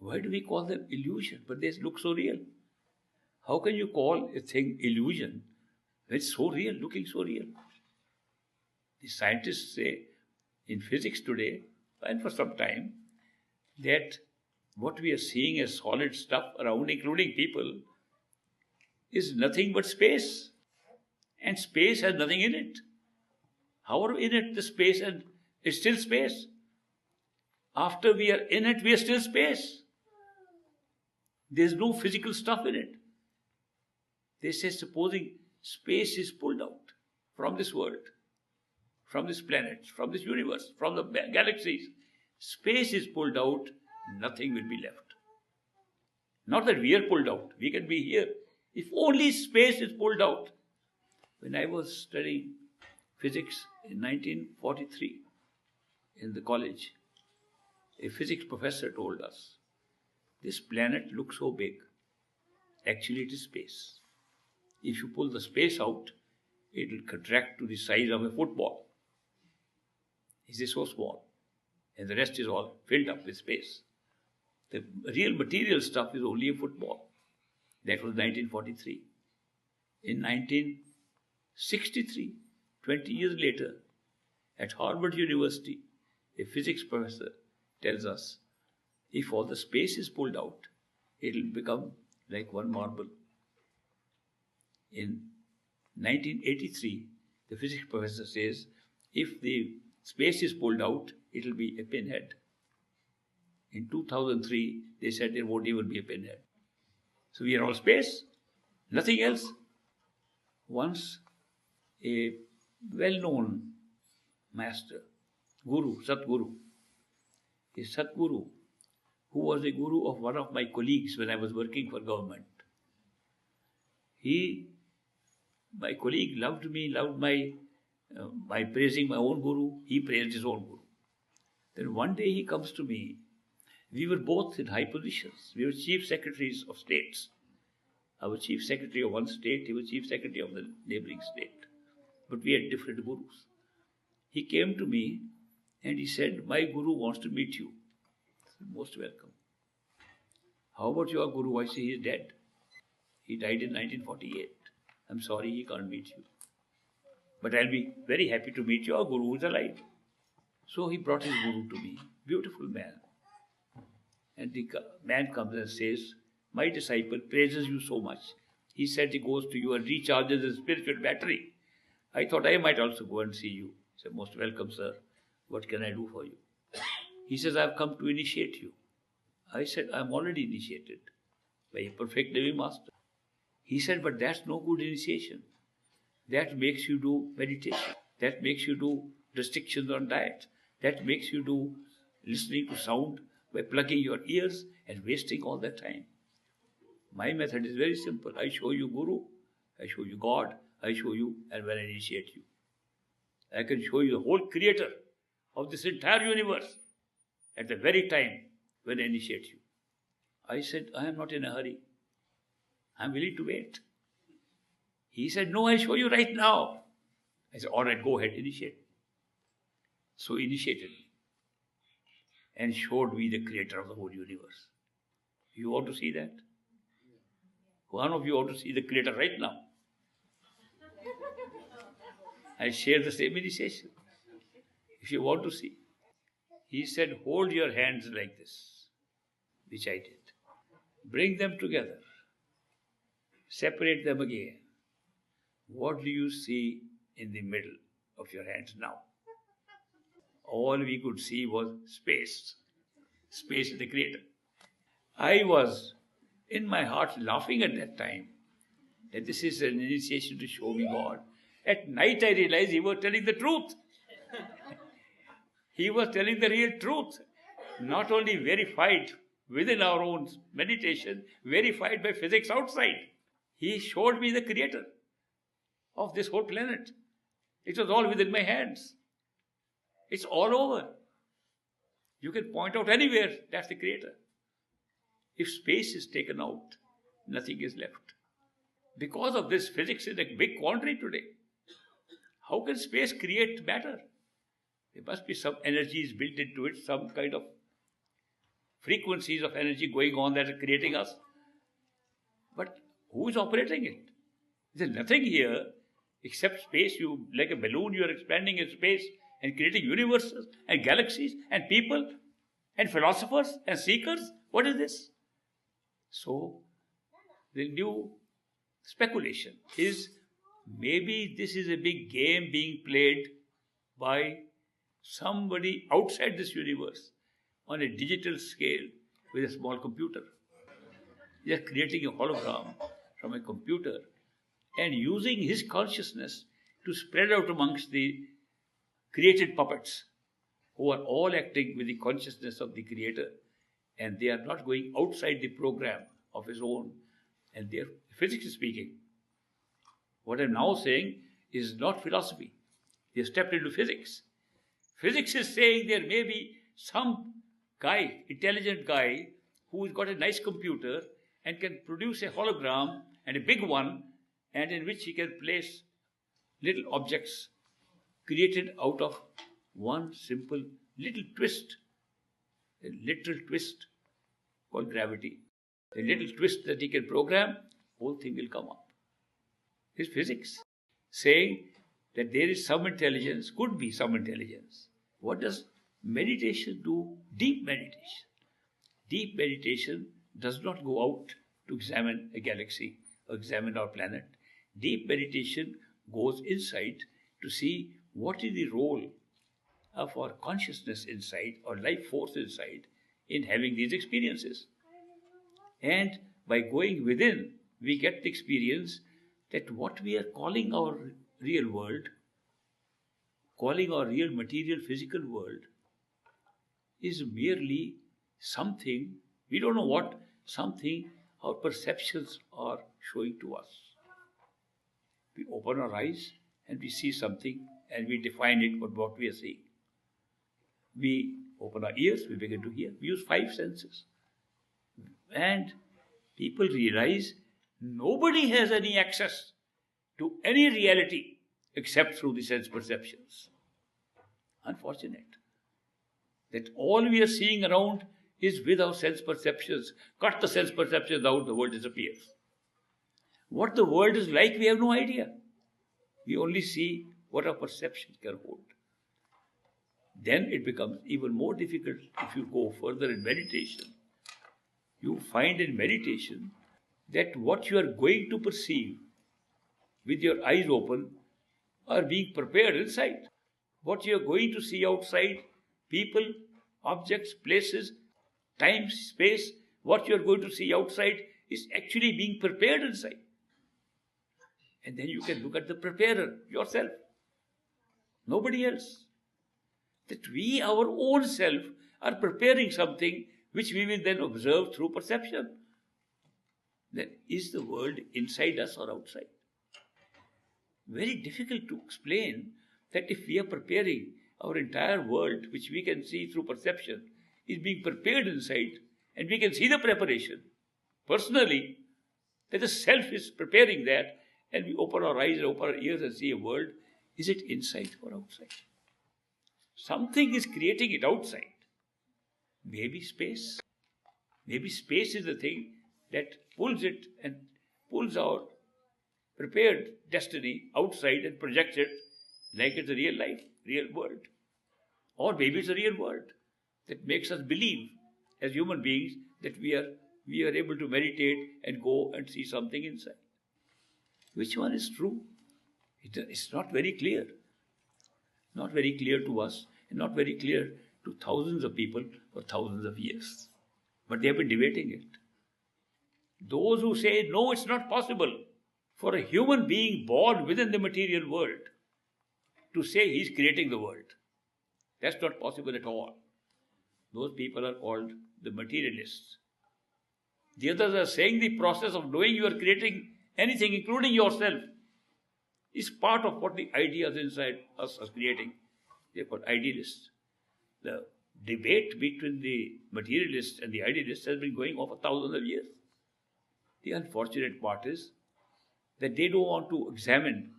Why do we call them illusion? But they look so real. How can you call a thing illusion when it's so real, looking so real? The scientists say in physics today, and for some time, that what we are seeing as solid stuff around, including people, is nothing but space. And space has nothing in it. However, in it, the space, and it's still space. After we are in it, we are still space. There's no physical stuff in it. They say, supposing space is pulled out from this world, from this planet, from this universe, from the galaxies, space is pulled out, nothing will be left. Not that we are pulled out, we can be here. If only space is pulled out. When I was studying physics in 1943 in the college, a physics professor told us, this planet looks so big. Actually, it is space. If you pull the space out, it will contract to the size of a football. It is so small. And the rest is all filled up with space. The real material stuff is only a football. That was 1943. In 1963, 20 years later, at Harvard University, a physics professor tells us, if all the space is pulled out, it will become like one marble. In 1983, the physics professor says, if the space is pulled out, it will be a pinhead. In 2003, they said there won't even be a pinhead. So we are all space, nothing else. Once, a well-known master, Guru, Satguru, a Satguru, who was the guru of one of my colleagues when I was working for government. My colleague loved me, loved by praising my own guru, he praised his own guru. Then one day he comes to me. We were both in high positions. We were chief secretaries of states. I was chief secretary of one state, he was chief secretary of the neighboring state. But we had different gurus. He came to me and he said, my guru wants to meet you. I said, most welcome. How about your guru? I say he is dead. He died in 1948. I'm sorry he can't meet you. But I'll be very happy to meet your guru who is alive. So he brought his guru to me. Beautiful man. And the man comes and says, my disciple praises you so much. He said he goes to you and recharges his spiritual battery. I thought I might also go and see you. I said, most welcome, sir. What can I do for you? He says, I've come to initiate you. I said, I'm already initiated by a perfect living master. He said, but that's no good initiation. That makes you do meditation. That makes you do restrictions on diet. That makes you do listening to sound by plugging your ears and wasting all that time. My method is very simple. I show you Guru, I show you God, I show you, and when I initiate you. I can show you the whole creator of this entire universe at the very time when I initiate you. I said, I am not in a hurry. I am willing to wait. He said, no, I'll show you right now. I said, all right, go ahead, initiate. So he initiated me and showed me the creator of the whole universe. You want to see that? One of you ought to see the creator right now. I share the same initiation. If you want to see. He said, hold your hands like this, which I did. Bring them together. Separate them again. What do you see in the middle of your hands now? All we could see was space. Space is the creator. I was in my heart laughing at that time that this is an initiation to show me God. At night I realized he was telling the truth. He was telling the real truth. Not only verified within our own meditation, verified by physics outside. He showed me the creator of this whole planet. It was all within my hands. It's all over. You can point out anywhere, that's the creator. If space is taken out, nothing is left. Because of this, physics is a big quandary today. How can space create matter? There must be some energies built into it, some kind of frequencies of energy going on that are creating us. But who is operating it? There's nothing here except space. You, like a balloon, you are expanding in space and creating universes and galaxies and people and philosophers and seekers. What is this? So, the new speculation is maybe this is a big game being played by somebody outside this universe on a digital scale with a small computer. They are creating a hologram from a computer and using his consciousness to spread out amongst the created puppets who are all acting with the consciousness of the creator, and they are not going outside the program of his own. And they are, physics speaking, what I'm now saying is not philosophy. They stepped into physics. Physics is saying there may be some guy, intelligent guy, who's got a nice computer and can produce a hologram, and a big one, and in which he can place little objects created out of one simple little twist, a little twist called gravity. A little twist that he can program, whole thing will come up. It's physics saying that there is some intelligence, could be some intelligence. What does meditation do? Deep meditation. Deep meditation does not go out to examine a galaxy or examine our planet. Deep meditation goes inside to see what is the role of our consciousness inside, or life force inside, in having these experiences. And by going within, we get the experience that what we are calling our real world, calling our real material physical world, is merely something, we don't know what, something our perceptions are showing to us. We open our eyes and we see something and we define it with what we are seeing. We open our ears, we begin to hear. We use 5 senses. And people realize nobody has any access to any reality except through the sense perceptions. Unfortunate that all we are seeing around is with our sense perceptions. Cut the sense perceptions out, the world disappears. What the world is like, we have no idea. We only see what our perception can hold. Then it becomes even more difficult if you go further in meditation. You find in meditation that what you are going to perceive with your eyes open are being prepared inside. What you are going to see outside, people, objects, places, time, space, what you are going to see outside is actually being prepared inside. And then you can look at the preparer, yourself. Nobody else. That we, our own self, are preparing something which we will then observe through perception. Then is the world inside us or outside? Very difficult to explain that if we are preparing our entire world, which we can see through perception, is being prepared inside, and we can see the preparation personally, that the self is preparing that, and we open our eyes and open our ears and see a world. Is it inside or outside? Something is creating it outside. Maybe space. Maybe space is the thing that pulls it and pulls our prepared destiny outside and projects it like it's a real life, real world. Or maybe it's a real world that makes us believe as human beings that we are able to meditate and go and see something inside. Which one is true? It's not very clear. Not very clear to us, and not very clear to thousands of people for thousands of years. But they have been debating it. Those who say, no, it's not possible for a human being born within the material world to say he's creating the world. That's not possible at all. Those people are called the materialists. The others are saying the process of knowing you are creating anything, including yourself, is part of what the ideas inside us are creating. They're called idealists. The debate between the materialists and the idealists has been going on for thousands of years. The unfortunate part is that they don't want to examine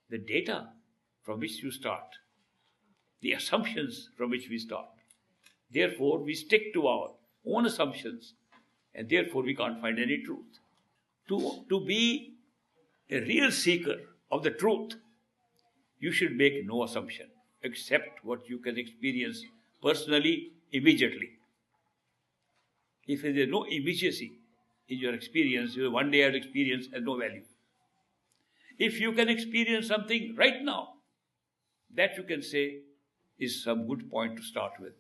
the data from which you start, the assumptions from which we start. Therefore, we stick to our own assumptions, and therefore we can't find any truth. To be a real seeker of the truth, you should make no assumption except what you can experience personally, immediately. If there is no immediacy in your experience, your one day experience has no value. If you can experience something right now, that you can say is some good point to start with.